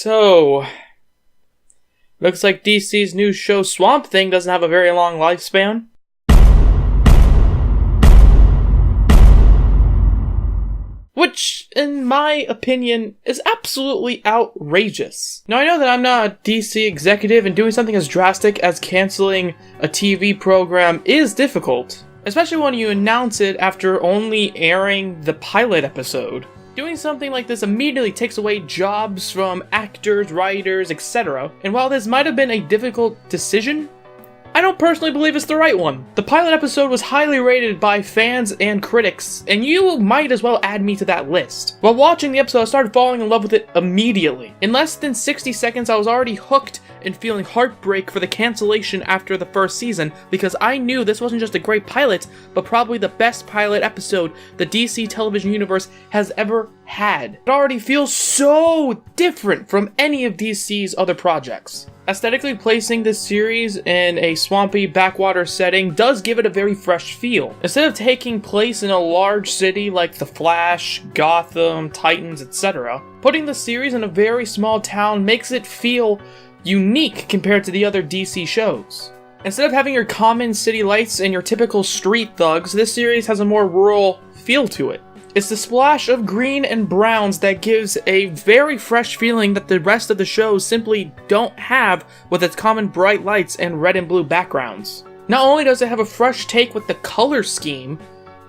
So, looks like DC's new show Swamp Thing doesn't have a very long lifespan. Which, in my opinion, is absolutely outrageous. Now, I know that I'm not a DC executive, and doing something as drastic as canceling a TV program is difficult, especially when you announce it after only airing the pilot episode. Doing something like this immediately takes away jobs from actors, writers, etc. And while this might have been a difficult decision, I don't personally believe it's the right one. The pilot episode was highly rated by fans and critics, and you might as well add me to that list. While watching the episode, I started falling in love with it immediately. In less than 60 seconds, I was already hooked and feeling heartbreak for the cancellation after the first season, because I knew this wasn't just a great pilot, but probably the best pilot episode the DC television universe has ever had. It already feels so different from any of DC's other projects. Aesthetically, placing this series in a swampy backwater setting does give it a very fresh feel. Instead of taking place in a large city like The Flash, Gotham, Titans, etc., putting the series in a very small town makes it feel unique compared to the other DC shows. Instead of having your common city lights and your typical street thugs, this series has a more rural feel to it. It's the splash of green and browns that gives a very fresh feeling that the rest of the shows simply don't have with its common bright lights and red and blue backgrounds. Not only does it have a fresh take with the color scheme,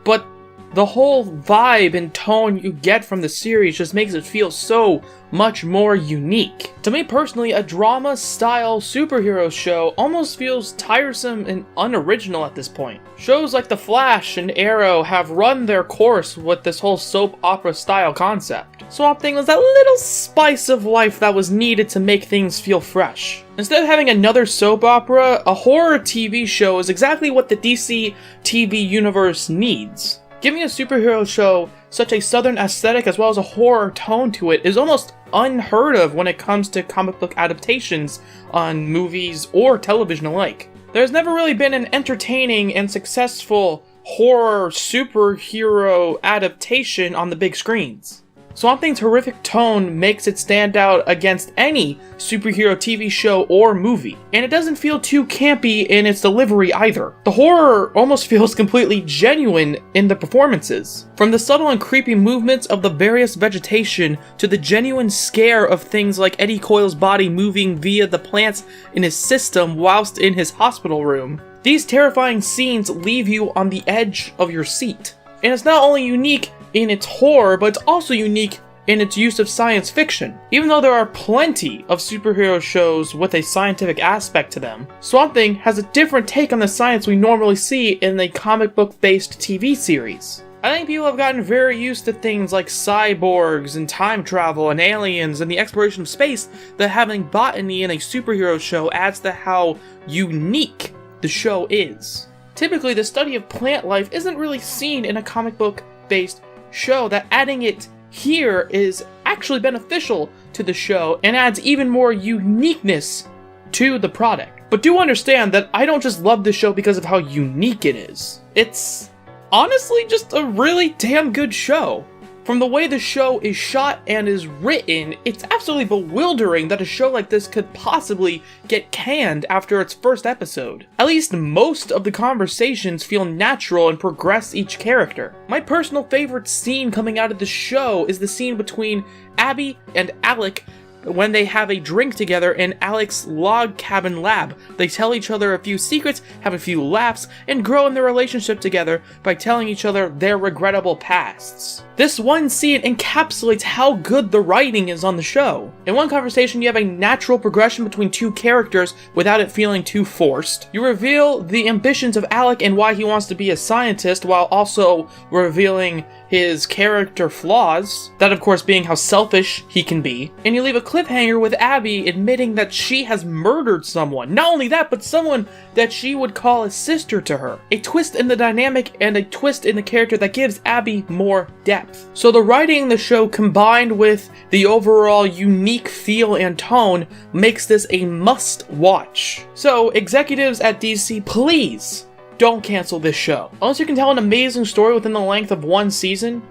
but the whole vibe and tone you get from the series just makes it feel so much more unique. To me personally, a drama-style superhero show almost feels tiresome and unoriginal at this point. Shows like The Flash and Arrow have run their course with this whole soap opera style concept. Swamp Thing was that little spice of life that was needed to make things feel fresh. Instead of having another soap opera, a horror TV show is exactly what the DC TV universe needs. Giving a superhero show such a southern aesthetic as well as a horror tone to it is almost unheard of when it comes to comic book adaptations on movies or television alike. There's never really been an entertaining and successful horror superhero adaptation on the big screens. Swamp Thing's horrific tone makes it stand out against any superhero TV show or movie, and it doesn't feel too campy in its delivery either. The horror almost feels completely genuine in the performances. From the subtle and creepy movements of the various vegetation to the genuine scare of things like Eddie Coyle's body moving via the plants in his system whilst in his hospital room. These terrifying scenes leave you on the edge of your seat. And it's not only unique in its horror, but it's also unique in its use of science fiction. Even though there are plenty of superhero shows with a scientific aspect to them, Swamp Thing has a different take on the science we normally see in a comic book-based TV series. I think people have gotten very used to things like cyborgs and time travel and aliens and the exploration of space, that having botany in a superhero show adds to how unique the show is. Typically, the study of plant life isn't really seen in a comic book-based show, that adding it here is actually beneficial to the show and adds even more uniqueness to the product. But do understand that I don't just love this show because of how unique it is. It's honestly just a really damn good show. From the way the show is shot and is written, it's absolutely bewildering that a show like this could possibly get canned after its first episode. At least most of the conversations feel natural and progress each character. My personal favorite scene coming out of the show is the scene between Abby and Alec when they have a drink together in Alec's log cabin lab. They tell each other a few secrets, have a few laughs, and grow in their relationship together by telling each other their regrettable pasts. This one scene encapsulates how good the writing is on the show. In one conversation, you have a natural progression between two characters without it feeling too forced. You reveal the ambitions of Alec and why he wants to be a scientist, while also revealing his character flaws, that of course being how selfish he can be. And you leave a cliffhanger with Abby admitting that she has murdered someone. Not only that, but someone that she would call a sister to her. A twist in the dynamic and a twist in the character that gives Abby more depth. So the writing in the show combined with the overall unique feel and tone makes this a must watch. So executives at DC, please don't cancel this show. Unless you can tell an amazing story within the length of one season,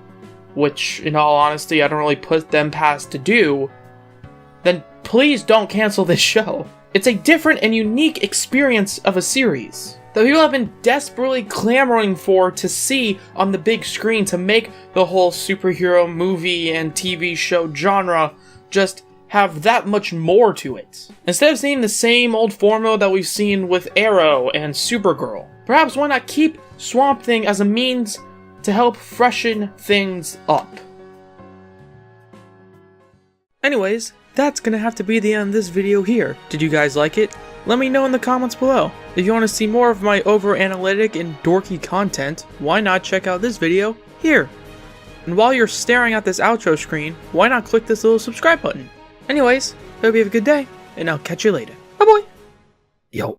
which in all honesty I don't really put them past to do, then please don't cancel this show. It's a different and unique experience of a series that people have been desperately clamoring for to see on the big screen to make the whole superhero movie and TV show genre just have that much more to it. Instead of seeing the same old formula that we've seen with Arrow and Supergirl, perhaps why not keep Swamp Thing as a means to help freshen things up? Anyways, that's gonna have to be the end of this video here. Did you guys like it? Let me know in the comments below. If you want to see more of my over-analytic and dorky content, why not check out this video here? And while you're staring at this outro screen, why not click this little subscribe button? Anyways, hope you have a good day, and I'll catch you later. Bye-bye! Yo.